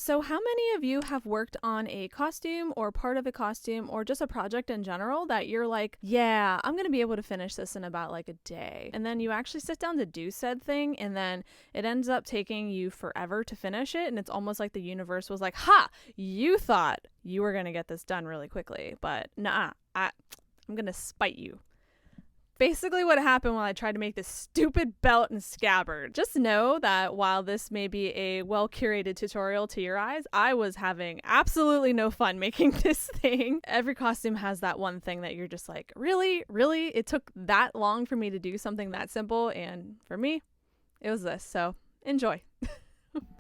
So how many of you have worked on a costume or part of a costume or just a project in general that you're like, yeah, I'm going to be able to finish this in about like a day. And then you actually sit down to do said thing and then it ends up taking you forever to finish it. And it's almost like the universe was like, ha, you thought you were going to get this done really quickly, but nah, I'm going to spite you. Basically what happened while I tried to make this stupid belt and scabbard. Just know that while this may be a well-curated tutorial to your eyes, I was having absolutely no fun making this thing. Every costume has that one thing that you're just like, really? Really? It took that long for me to do something that simple, and for me, it was this, so enjoy.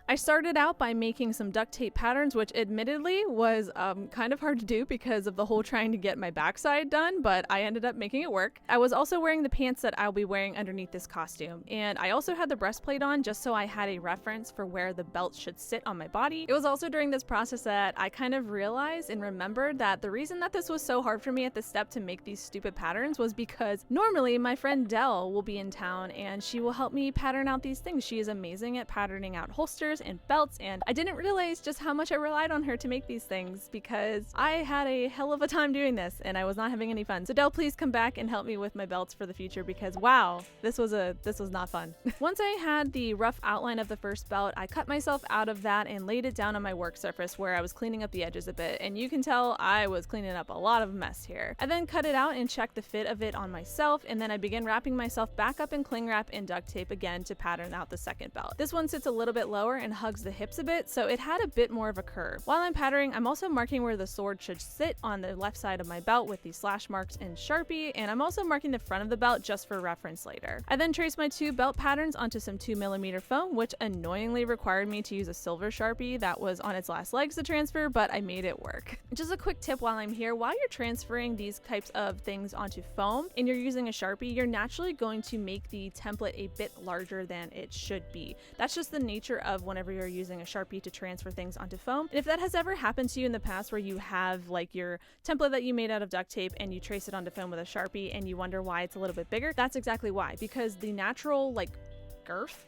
I started out by making some duct tape patterns, which admittedly was kind of hard to do because of the whole trying to get my backside done, but I ended up making it work. I was also wearing the pants that I'll be wearing underneath this costume, and I also had the breastplate on just so I had a reference for where the belt should sit on my body. It was also during this process that I kind of realized and remembered that the reason that this was so hard for me at this step to make these stupid patterns was because normally my friend Dell will be in town and she will help me pattern out these things. She is amazing at patterning out holsters and belts, and I didn't realize just how much I relied on her to make these things because I had a hell of a time doing this and I was not having any fun. So Dell, please come back and help me with my belts for the future because wow, this was not fun. Once I had the rough outline of the first belt, I cut myself out of that and laid it down on my work surface where I was cleaning up the edges a bit, and you can tell I was cleaning up a lot of mess here. I then cut it out and checked the fit of it on myself, and then I began wrapping myself back up in cling wrap and duct tape again to pattern out the second belt. This one sits a little bit lower and hugs the hips a bit, so it had a bit more of a curve. While I'm patterning, I'm also marking where the sword should sit on the left side of my belt with these slash marks in Sharpie, and I'm also marking the front of the belt just for reference later. I then traced my two belt patterns onto some 2mm foam, which annoyingly required me to use a silver Sharpie that was on its last legs to transfer, but I made it work. Just a quick tip while I'm here, while you're transferring these types of things onto foam and you're using a Sharpie, you're naturally going to make the template a bit larger than it should be. That's just the nature of whenever you're using a Sharpie to transfer things onto foam. And if that has ever happened to you in the past where you have like your template that you made out of duct tape and you trace it onto foam with a Sharpie and you wonder why it's a little bit bigger, that's exactly why. Because the natural like girth,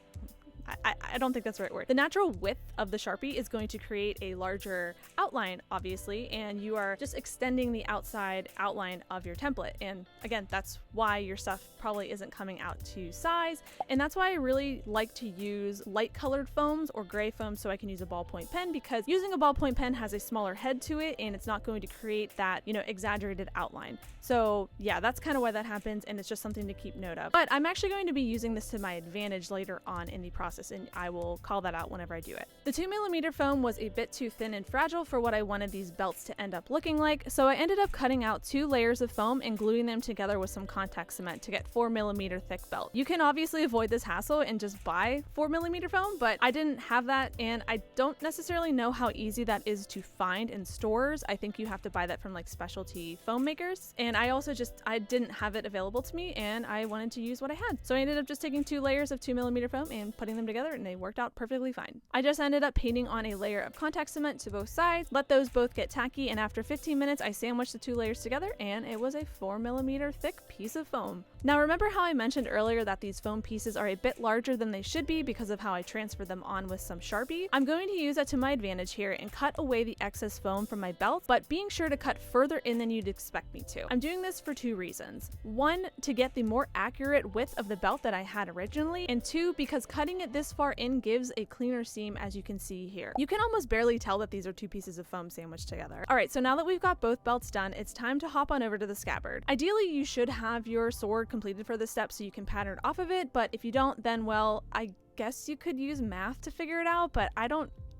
I don't think that's the right word. The natural width of the Sharpie is going to create a larger outline, obviously, and you are just extending the outside outline of your template. And again, that's why your stuff probably isn't coming out to size. And that's why I really like to use light colored foams or gray foams so I can use a ballpoint pen, because using a ballpoint pen has a smaller head to it and it's not going to create that, exaggerated outline. So yeah, that's kind of why that happens, and it's just something to keep note of. But I'm actually going to be using this to my advantage later on in the process, and I will call that out whenever I do it. The 2mm foam was a bit too thin and fragile for what I wanted these belts to end up looking like, so I ended up cutting out 2 layers of foam and gluing them together with some contact cement to get 4mm thick belt. You can obviously avoid this hassle and just buy 4mm foam, but I didn't have that, and I don't necessarily know how easy that is to find in stores. I think you have to buy that from like specialty foam makers, and I didn't have it available to me, and I wanted to use what I had. So I ended up just taking 2 layers of 2mm foam and putting them together, and they worked out perfectly fine. I just ended up painting on a layer of contact cement to both sides, let those both get tacky, and after 15 minutes I sandwiched the 2 layers together and it was a 4mm thick piece of foam. Now remember how I mentioned earlier that these foam pieces are a bit larger than they should be because of how I transferred them on with some Sharpie? I'm going to use that to my advantage here and cut away the excess foam from my belt, but being sure to cut further in than you'd expect me to. I'm doing this for 2 reasons. 1, to get the more accurate width of the belt that I had originally, and 2, because cutting it this far in gives a cleaner seam, as you can see here. You can almost barely tell that these are 2 pieces of foam sandwiched together. Alright, so now that we've got both belts done, it's time to hop on over to the scabbard. Ideally, you should have your sword completed for this step so you can pattern off of it, but if you don't, then well, I guess you could use math to figure it out, but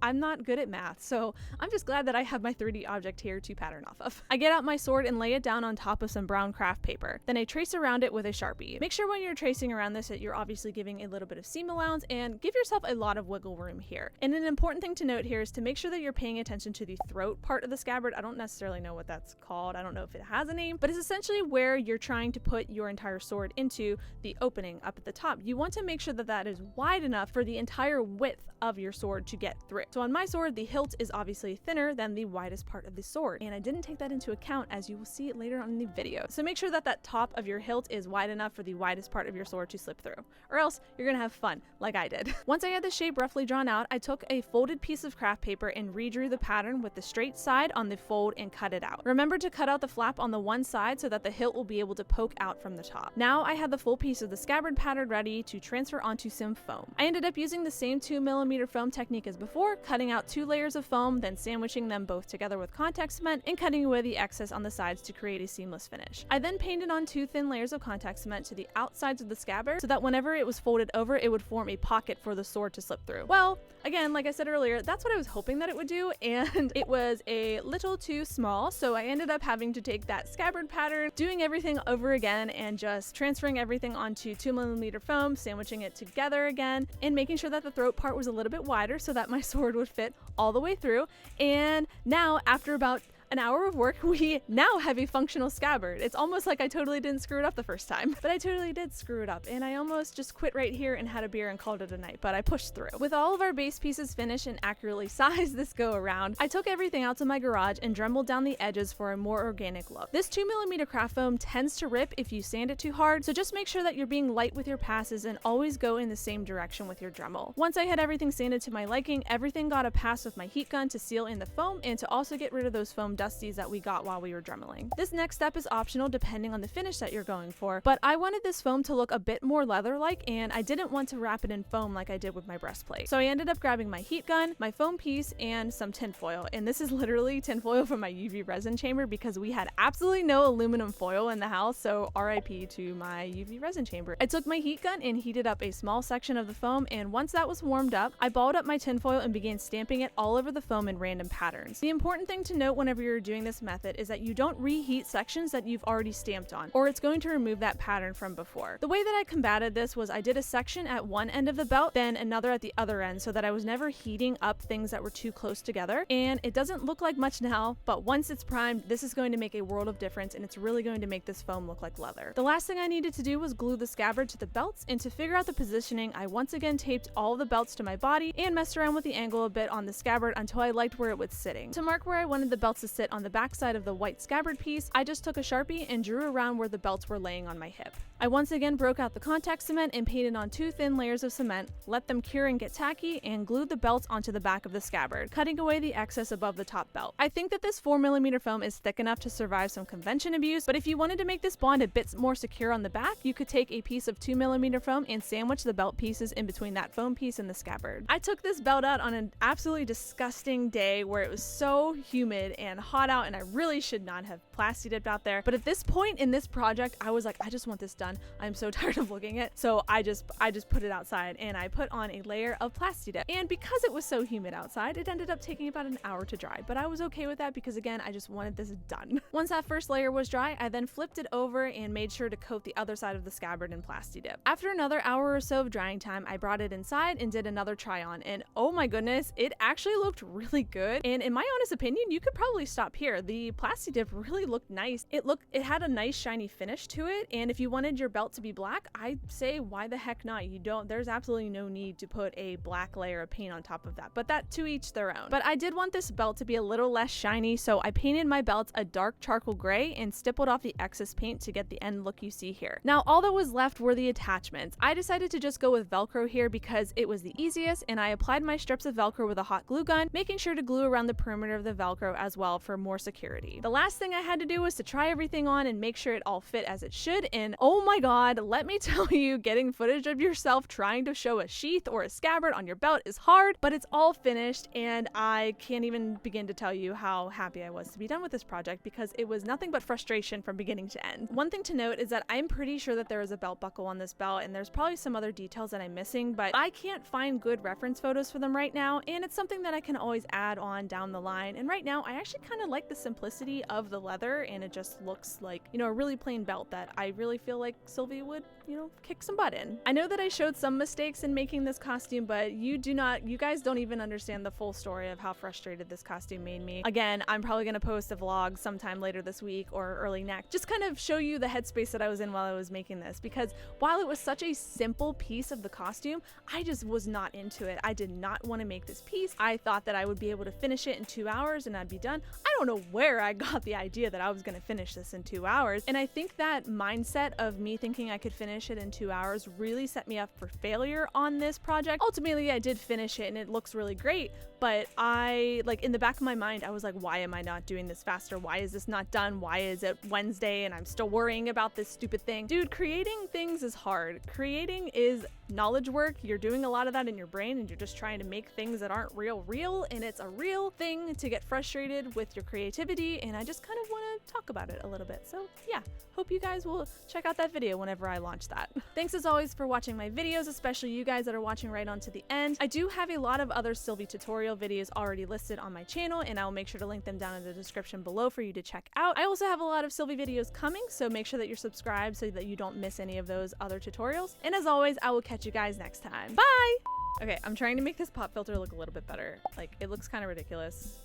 I'm not good at math, so I'm just glad that I have my 3D object here to pattern off of. I get out my sword and lay it down on top of some brown craft paper. Then I trace around it with a Sharpie. Make sure when you're tracing around this that you're obviously giving a little bit of seam allowance and give yourself a lot of wiggle room here. And an important thing to note here is to make sure that you're paying attention to the throat part of the scabbard. I don't necessarily know what that's called. I don't know if it has a name, but it's essentially where you're trying to put your entire sword into the opening up at the top. You want to make sure that that is wide enough for the entire width of your sword to get through. So on my sword, the hilt is obviously thinner than the widest part of the sword, and I didn't take that into account, as you will see it later on in the video. So make sure that that top of your hilt is wide enough for the widest part of your sword to slip through, or else you're gonna have fun like I did. Once I had the shape roughly drawn out, I took a folded piece of craft paper and redrew the pattern with the straight side on the fold and cut it out. Remember to cut out the flap on the one side so that the hilt will be able to poke out from the top. Now I had the full piece of the scabbard pattern ready to transfer onto some foam. I ended up using the same 2mm foam technique as before, cutting out 2 layers of foam, then sandwiching them both together with contact cement and cutting away the excess on the sides to create a seamless finish. I then painted on 2 thin layers of contact cement to the outsides of the scabbard so that whenever it was folded over, it would form a pocket for the sword to slip through. Well, again, like I said earlier, that's what I was hoping that it would do, and it was a little too small, so I ended up having to take that scabbard pattern, doing everything over again, and just transferring everything onto 2mm foam, sandwiching it together again, and making sure that the throat part was a little bit wider so that my sword would fit all the way through. And now, after about an hour of work, we now have a functional scabbard. It's almost like I totally didn't screw it up the first time, but I totally did screw it up, and I almost just quit right here and had a beer and called it a night, but I pushed through. With all of our base pieces finished and accurately sized this go around, I took everything out to my garage and dremeled down the edges for a more organic look. This 2mm craft foam tends to rip if you sand it too hard, so just make sure that you're being light with your passes and always go in the same direction with your Dremel. Once I had everything sanded to my liking, everything got a pass with my heat gun to seal in the foam and to also get rid of those foam dusties that we got while we were dremeling. This next step is optional depending on the finish that you're going for, but I wanted this foam to look a bit more leather-like, and I didn't want to wrap it in foam like I did with my breastplate. So I ended up grabbing my heat gun, my foam piece, and some tinfoil, and this is literally tinfoil from my UV resin chamber because we had absolutely no aluminum foil in the house, so RIP to my UV resin chamber. I took my heat gun and heated up a small section of the foam, and once that was warmed up, I balled up my tinfoil and began stamping it all over the foam in random patterns. The important thing to note whenever you're doing this method is that you don't reheat sections that you've already stamped on, or it's going to remove that pattern from before. The way that I combated this was I did a section at one end of the belt, then another at the other end, so that I was never heating up things that were too close together, and it doesn't look like much now, but once it's primed, this is going to make a world of difference, and it's really going to make this foam look like leather. The last thing I needed to do was glue the scabbard to the belts, and to figure out the positioning, I once again taped all the belts to my body and messed around with the angle a bit on the scabbard until I liked where it was sitting. To mark where I wanted the belts to sit on the back side of the white scabbard piece, I just took a Sharpie and drew around where the belts were laying on my hip. I once again broke out the contact cement and painted on 2 thin layers of cement, let them cure and get tacky, and glued the belts onto the back of the scabbard, cutting away the excess above the top belt. I think that this 4mm foam is thick enough to survive some convention abuse, but if you wanted to make this bond a bit more secure on the back, you could take a piece of 2mm foam and sandwich the belt pieces in between that foam piece and the scabbard. I took this belt out on an absolutely disgusting day where it was so humid and hot out, and I really should not have plasti dipped out there, but at this point in this project, I was like, I just want this done. I'm so tired of looking at it. So I just put it outside and I put on a layer of plasti dip. And because it was so humid outside, it ended up taking about an hour to dry, but I was okay with that because again, I just wanted this done. Once that first layer was dry, I then flipped it over and made sure to coat the other side of the scabbard in plasti dip. After another hour or so of drying time, I brought it inside and did another try on, and oh my goodness, it actually looked really good. And in my honest opinion, you could probably stop here. The plasti dip really looked nice. It had a nice shiny finish to it, and if you wanted your belt to be black, I'd say why the heck not? There's absolutely no need to put a black layer of paint on top of that, but that to each their own. But I did want this belt to be a little less shiny, so I painted my belts a dark charcoal gray and stippled off the excess paint to get the end look you see here. Now all that was left were the attachments. I decided to just go with Velcro here because it was the easiest, and I applied my strips of Velcro with a hot glue gun, making sure to glue around the perimeter of the Velcro as well for more security. The last thing I had to do was to try everything on and make sure it all fit as it should, and oh my god, let me tell you, getting footage of yourself trying to show a sheath or a scabbard on your belt is hard, but it's all finished, and I can't even begin to tell you how happy I was to be done with this project because it was nothing but frustration from beginning to end. One thing to note is that I'm pretty sure that there is a belt buckle on this belt, and there's probably some other details that I'm missing, but I can't find good reference photos for them right now, and it's something that I can always add on down the line. And right now, I actually kind of like the simplicity of the leather, and it just looks like, a really plain belt that I really feel like like Sylvie would, you know, kick some butt in. I know that I showed some mistakes in making this costume, but you guys don't even understand the full story of how frustrated this costume made me. Again, I'm probably gonna post a vlog sometime later this week or early next, just kind of show you the headspace that I was in while I was making this, because while it was such a simple piece of the costume, I just was not into it. I did not want to make this piece. I thought that I would be able to finish it in 2 hours and I'd be done. I don't know where I got the idea that I was going to finish this in 2 hours. And I think that mindset of me thinking I could finish it in 2 hours really set me up for failure on this project. Ultimately, I did finish it and it looks really great, but I, like, in the back of my mind, I was like, why am I not doing this faster? Why is this not done? Why is it Wednesday and I'm still worrying about this stupid thing? Dude, creating things is hard. Creating is knowledge work. You're doing a lot of that in your brain and you're just trying to make things that aren't real, and it's a real thing to get frustrated with your creativity, and I just kind of want to talk about it a little bit. So yeah, hope you guys will check out that video whenever I launch that. Thanks as always for watching my videos, especially you guys that are watching right on to the end. I do have a lot of other Sylvie tutorial videos already listed on my channel, and I will make sure to link them down in the description below for you to check out. I also have a lot of Sylvie videos coming, so make sure that you're subscribed so that you don't miss any of those other tutorials. And as always, I will catch you guys next time. Bye! Okay, I'm trying to make this pop filter look a little bit better. Like, it looks kind of ridiculous.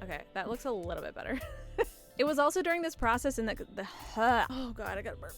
Okay, that looks a little bit better. It was also during this process in oh god, I gotta burp.